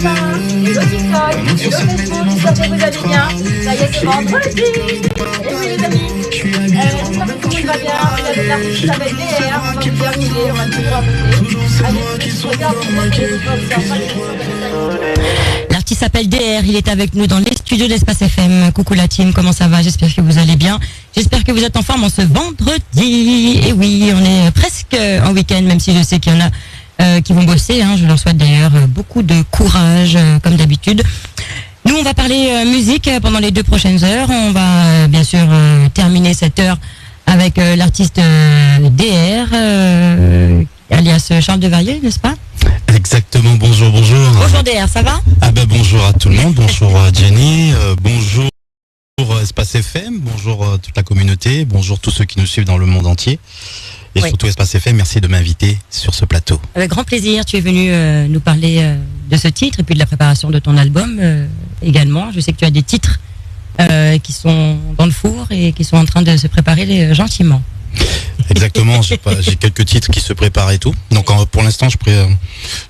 Hello TikTok, hello Facebook, j'espère que vous allez bien. Ça y est, c'est vendredi. Et oui les amis, j'espère que tout le monde va bien. Vous avez l'artiste qui s'appelle DR, on va vous dire qui il est, on va le découvrir à côté. Allez, je regarde L'artiste s'appelle DR, il est avec nous dans les studios d'Espace FM. Coucou la team, comment ça va? J'espère que vous allez bien. J'espère que vous êtes en forme en ce vendredi. Et oui, on est presque en week-end, même si je sais qu'il y en a qui vont bosser, hein. Je leur souhaite d'ailleurs beaucoup de courage, comme d'habitude. Nous, on va parler musique pendant les 2 prochaines heures. On va bien sûr terminer cette heure avec l'artiste DR, alias Charles Devarieux, n'est-ce pas? Exactement, bonjour. Bonjour DR, ça va? Ah ben bonjour à tout le monde, bonjour Jenny, bonjour Espace FM, bonjour toute la communauté, bonjour tous ceux qui nous suivent dans le monde entier. Et surtout Espace FM, merci de m'inviter sur ce plateau. Avec grand plaisir, tu es venu nous parler de ce titre et puis de la préparation de ton album également. Je sais que tu as des titres qui sont dans le four et qui sont en train de se préparer gentiment. Exactement, j'ai quelques titres qui se préparent et tout. Donc pour l'instant, je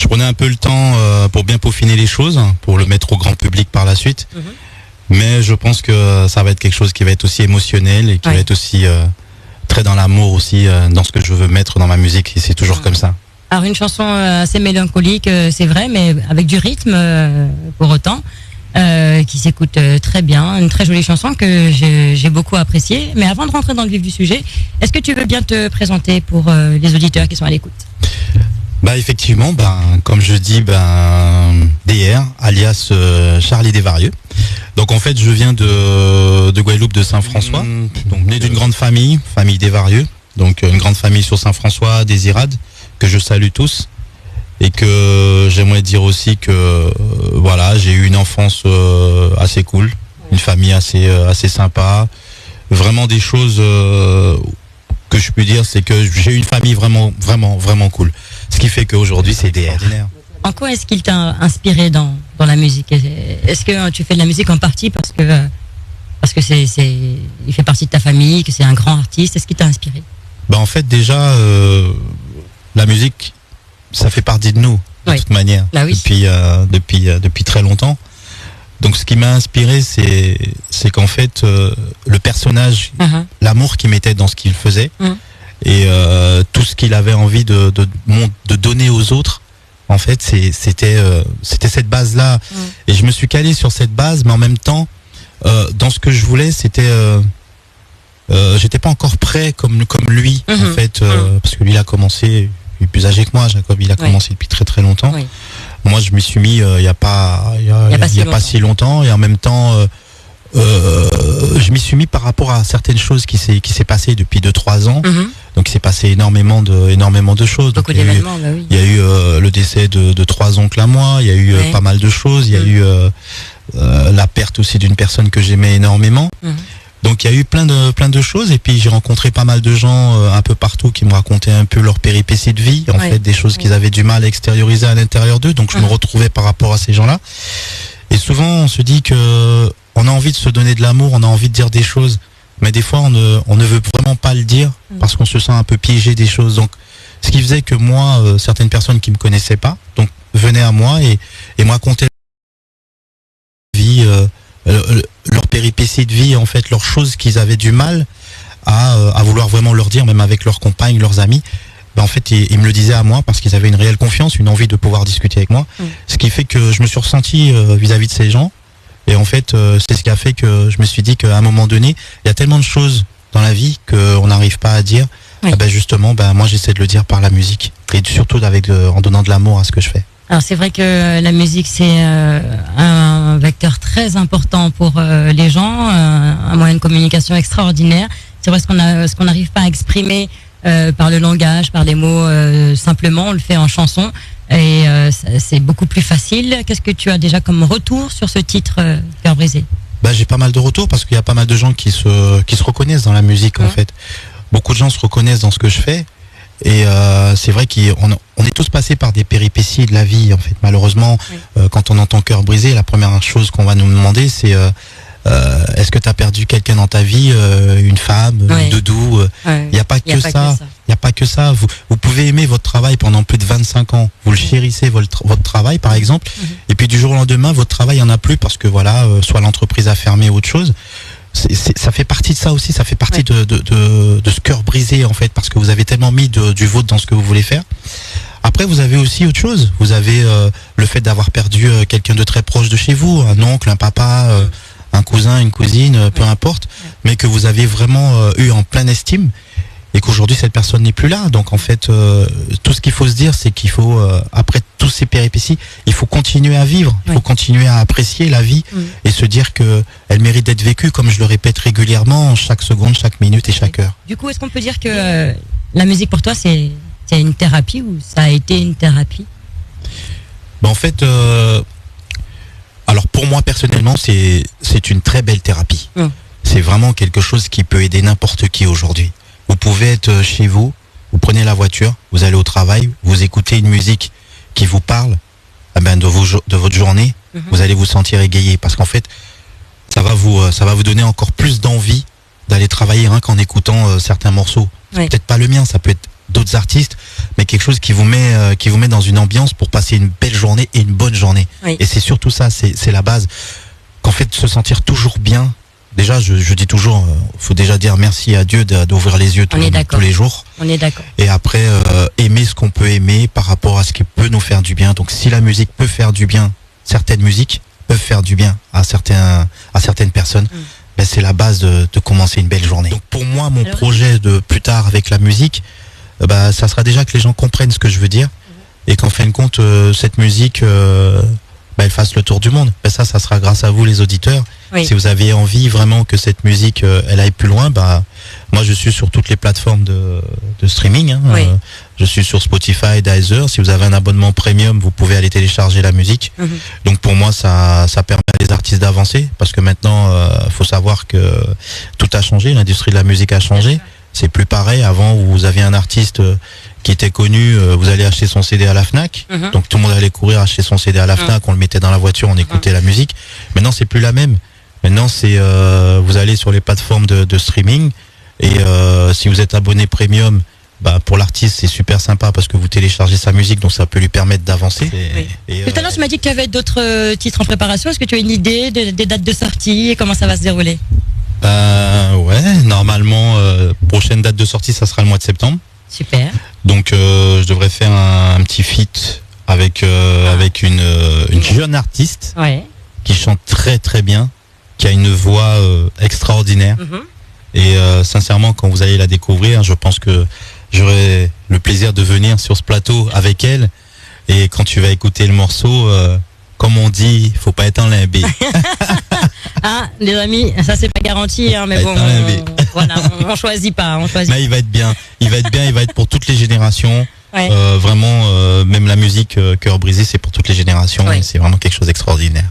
prenais un peu le temps pour bien peaufiner les choses, pour le mettre au grand public par la suite. Mais je pense que ça va être quelque chose qui va être aussi émotionnel et qui va être aussi très dans l'amour aussi, dans ce que je veux mettre dans ma musique, et c'est toujours comme ça. Alors une chanson assez mélancolique, c'est vrai, mais avec du rythme pour autant, qui s'écoute très bien, une très jolie chanson que j'ai beaucoup appréciée. Mais avant de rentrer dans le vif du sujet, est-ce que tu veux bien te présenter pour les auditeurs qui sont à l'écoute? Bah effectivement, comme je dis, DR, alias Charlie Devarieux. Donc en fait, je viens de Guadeloupe, de Saint-François, donc né d'une grande famille Devarieux, donc une grande famille sur Saint-François, des Irades, que je salue tous, et que j'aimerais dire aussi que voilà, j'ai eu une enfance assez cool, une famille assez sympa, vraiment des choses que je peux dire, c'est que j'ai eu une famille vraiment cool. Ce qui fait qu'aujourd'hui, c'est DR. En quoi est-ce qu'il t'a inspiré dans la musique? Est-ce que tu fais de la musique en partie parce que il fait partie de ta famille, que c'est un grand artiste? Est-ce qu'il t'a inspiré? En fait, déjà, la musique, ça fait partie de nous, de toute manière, depuis très longtemps. Donc, ce qui m'a inspiré, c'est qu'en fait, le personnage, l'amour qu'il mettait dans ce qu'il faisait, et tout ce qu'il avait envie de donner aux autres, en fait, c'était cette base-là. Et je me suis calé sur cette base, mais en même temps, dans ce que je voulais, c'était j'étais pas encore prêt comme lui, en fait, parce que lui, il a commencé, il est plus âgé que moi, Jacob, il a commencé depuis très très longtemps. Moi, je m'y suis mis il y a pas si longtemps, et en même temps, je m'y suis mis par rapport à certaines choses qui s'est passé depuis 2-3 ans. Donc il s'est passé énormément de choses. Donc, il y a eu le décès de 3 oncles à moi, il y a eu pas mal de choses, il y a eu la perte aussi d'une personne que j'aimais énormément. Donc il y a eu plein de choses, et puis j'ai rencontré pas mal de gens un peu partout qui me racontaient un peu leur péripéties de vie, en fait, des choses qu'ils avaient du mal à extérioriser à l'intérieur d'eux. Donc je me retrouvais par rapport à ces gens-là. Et souvent on se dit que on a envie de se donner de l'amour, on a envie de dire des choses, mais des fois on ne veut vraiment pas le dire parce qu'on se sent un peu piégé des choses. Donc ce qui faisait que moi, certaines personnes qui me connaissaient pas, donc venaient à moi et me racontaient leur vie, leur péripéties de vie, en fait, leurs choses qu'ils avaient du mal à vouloir vraiment leur dire, même avec leurs compagnes, leurs amis. En fait, ils me le disaient à moi parce qu'ils avaient une réelle confiance, une envie de pouvoir discuter avec moi. Ce qui fait que je me suis ressenti vis-à-vis de ces gens. Et en fait, c'est ce qui a fait que je me suis dit qu'à un moment donné, il y a tellement de choses dans la vie qu'on n'arrive pas à dire. Justement, moi j'essaie de le dire par la musique. Et surtout en donnant de l'amour à ce que je fais. Alors c'est vrai que la musique, c'est un vecteur très important pour les gens, un moyen de communication extraordinaire. C'est vrai, ce qu'on n'arrive pas à exprimer par le langage, par les mots, simplement, on le fait en chanson. Et c'est beaucoup plus facile. Qu'est-ce que tu as déjà comme retour sur ce titre, Cœur brisé? J'ai pas mal de retours parce qu'il y a pas mal de gens qui se reconnaissent dans la musique, en fait. Beaucoup de gens se reconnaissent dans ce que je fais. Et c'est vrai qu'on est tous passés par des péripéties de la vie, en fait. Malheureusement, quand on entend Cœur brisé, la première chose qu'on va nous demander, c'est est-ce que tu as perdu quelqu'un dans ta vie, une femme, un doudou? Il n'y a pas que ça. Il n'y a pas que ça. Vous pouvez aimer votre travail pendant plus de 25 ans. Vous le chérissez, votre travail, par exemple. Et puis du jour au lendemain, votre travail, il n'y en a plus parce que voilà, soit l'entreprise a fermé ou autre chose. Ça fait partie de ça aussi. Ça fait partie de ce cœur brisé, en fait, parce que vous avez tellement mis du vôtre dans ce que vous voulez faire. Après, vous avez aussi autre chose. Vous avez le fait d'avoir perdu quelqu'un de très proche de chez vous, un oncle, un papa, un cousin, une cousine, peu importe, mais que vous avez vraiment eu en pleine estime. Et qu'aujourd'hui cette personne n'est plus là. Donc en fait, tout ce qu'il faut se dire, c'est qu'il faut, après tous ces péripéties, il faut continuer à vivre, il faut continuer à apprécier la vie et se dire que elle mérite d'être vécue, comme je le répète régulièrement, chaque seconde, chaque minute et chaque heure. Du coup, est-ce qu'on peut dire que la musique pour toi, c'est une thérapie ou ça a été une thérapie? En fait, alors pour moi personnellement, c'est une très belle thérapie. C'est vraiment quelque chose qui peut aider n'importe qui aujourd'hui. Vous pouvez être chez vous, vous prenez la voiture, vous allez au travail, vous écoutez une musique qui vous parle de votre journée, vous allez vous sentir égayé parce qu'en fait, ça va vous donner encore plus d'envie d'aller travailler rien qu'en écoutant certains morceaux. Peut-être pas le mien, ça peut être d'autres artistes, mais quelque chose qui vous met dans une ambiance pour passer une belle journée et une bonne journée. Et c'est surtout ça, c'est la base. Qu'en fait, se sentir toujours bien. Déjà, je dis toujours, faut déjà dire merci à Dieu d'ouvrir les yeux tous les jours. On est d'accord. Et après, aimer ce qu'on peut aimer par rapport à ce qui peut nous faire du bien. Donc, si la musique peut faire du bien, certaines musiques peuvent faire du bien à certaines personnes, c'est la base de commencer une belle journée. Donc, pour moi, mon projet de plus tard avec la musique, ça sera déjà que les gens comprennent ce que je veux dire et qu'en fin de compte, cette musique, elle fasse le tour du monde. Ça sera grâce à vous, les auditeurs. Si vous avez envie vraiment que cette musique elle aille plus loin, moi je suis sur toutes les plateformes de streaming. Je suis sur Spotify, Deezer. Si vous avez un abonnement premium, vous pouvez aller télécharger la musique. Donc pour moi, ça permet à les artistes d'avancer parce que maintenant, faut savoir que tout a changé. L'industrie de la musique a changé. C'est plus pareil. Avant, vous aviez un artiste qui était connu, vous allez acheter son CD à la Fnac. Donc tout le monde allait courir acheter son CD à la Fnac, on le mettait dans la voiture, on écoutait la musique. Maintenant, c'est plus la même. Maintenant, c'est vous allez sur les plateformes de streaming et si vous êtes abonné premium, pour l'artiste, c'est super sympa parce que vous téléchargez sa musique, donc ça peut lui permettre d'avancer. Tout à l'heure, tu m'as dit qu'il y avait d'autres titres en préparation. Est-ce que tu as une idée des dates de sortie et comment ça va se dérouler? Normalement, prochaine date de sortie, ça sera le mois de septembre. Super. Donc, je devrais faire un petit feat avec une jeune artiste qui chante très très bien, qui a une voix extraordinaire. Et sincèrement, quand vous allez la découvrir, je pense que j'aurai le plaisir de venir sur ce plateau avec elle. Et quand tu vas écouter le morceau, comme on dit, faut pas être enlimbé. Les amis, ça c'est pas garanti, mais bon, on choisit pas. Mais il va être bien. Il va être pour toutes les générations. Vraiment, même la musique Cœur brisé, c'est pour toutes les générations. Et c'est vraiment quelque chose d'extraordinaire.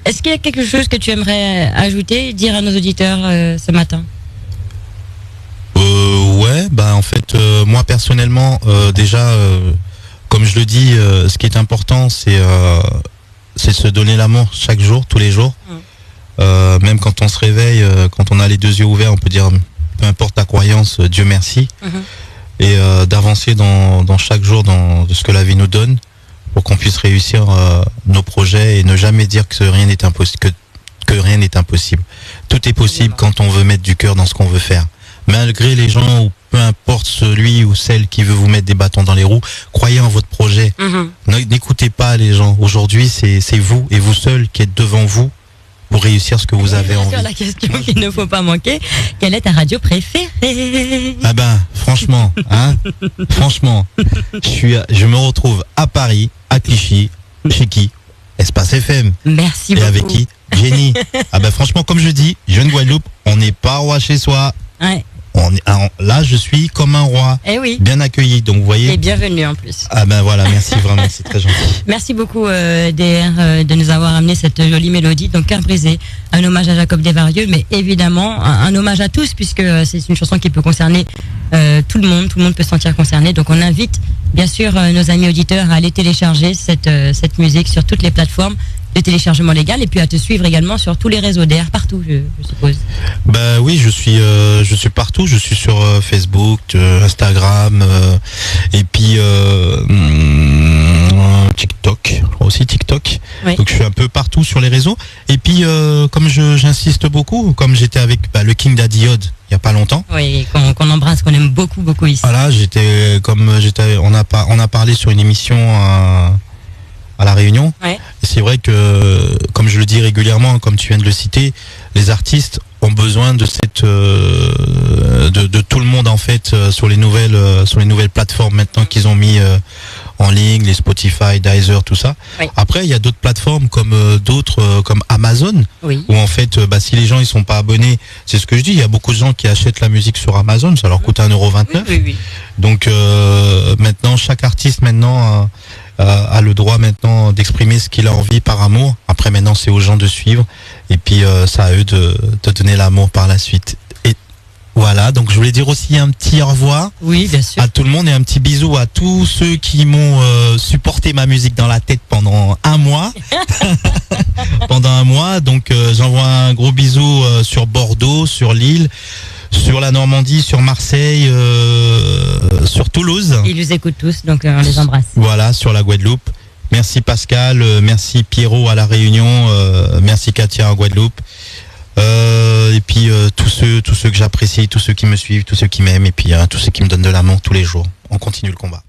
Est-ce qu'il y a quelque chose que tu aimerais ajouter, dire à nos auditeurs ce matin? En fait, moi personnellement, déjà, comme je le dis, ce qui est important, c'est se donner l'amour chaque jour, tous les jours. Même quand on se réveille, quand on a les deux yeux ouverts, on peut dire, peu importe ta croyance, Dieu merci. Et d'avancer dans chaque jour de ce que la vie nous donne pour qu'on puisse réussir nos projets et ne jamais dire que rien n'est impossible. Que rien n'est impossible. Tout est possible quand on veut mettre du cœur dans ce qu'on veut faire. Malgré les gens, ou peu importe celui ou celle qui veut vous mettre des bâtons dans les roues, croyez en votre projet. N'écoutez pas les gens. Aujourd'hui, c'est vous et vous seul qui êtes devant vous pour réussir ce que vous avez envie. Sur la question qu'il ne faut pas manquer, quelle est ta radio préférée? Franchement, franchement, je me retrouve à Paris, à Clichy, chez qui? Espace FM. Merci beaucoup. Et avec qui? Jenny. Franchement, comme je dis, jeune Guadeloupe, on n'est pas roi chez soi. Là, je suis comme un roi. Bien accueilli, donc vous voyez. Et bienvenue en plus. Voilà, merci vraiment, c'est très gentil. Merci beaucoup DR de nous avoir amené cette jolie mélodie. Donc Cœur brisé, un hommage à Jacob Desvarieux, mais évidemment un hommage à tous puisque c'est une chanson qui peut concerner tout le monde peut se sentir concerné. Donc on invite bien sûr nos amis auditeurs à aller télécharger cette musique sur toutes les plateformes. de téléchargement légal et puis à te suivre également sur tous les réseaux DR partout, je suppose. Bah oui, je suis partout. Je suis sur Facebook, Instagram, et puis TikTok, aussi TikTok. Oui. Donc je suis un peu partout sur les réseaux. Et puis comme j'insiste beaucoup, comme j'étais avec le King Daddy Odd il y a pas longtemps. Oui, qu'on embrasse, qu'on aime beaucoup ici. Voilà, on a parlé sur une émission à La Réunion. Ouais. Et c'est vrai que, comme je le dis régulièrement, comme tu viens de le citer, les artistes ont besoin de de tout le monde en fait sur les nouvelles plateformes maintenant qu'ils ont mis en ligne, les Spotify, Deezer, tout ça. Oui. Après, il y a d'autres plateformes comme Amazon, oui. Où en fait, si les gens ils sont pas abonnés, c'est ce que je dis, il y a beaucoup de gens qui achètent la musique sur Amazon, ça leur coûte 1,29 €. Oui. Donc maintenant, chaque artiste a le droit maintenant d'exprimer ce qu'il a envie par amour. Après maintenant, c'est aux gens de suivre et puis c'est à eux de donner l'amour par la suite. Et voilà, donc je voulais dire aussi un petit au revoir, oui, bien sûr, à tout le monde et un petit bisou à tous ceux qui m'ont supporté ma musique dans la tête pendant un mois. Pendant un mois, donc j'envoie un gros bisou sur Bordeaux, sur Lille, sur la Normandie, sur Marseille, sur Toulouse. Ils nous écoutent tous, donc on les embrasse. Voilà, sur la Guadeloupe. Merci Pascal, merci Pierrot à La Réunion, merci Katia en Guadeloupe. Et puis tous ceux que j'apprécie, tous ceux qui me suivent, tous ceux qui m'aiment, et puis tous ceux qui me donnent de l'amour tous les jours. On continue le combat.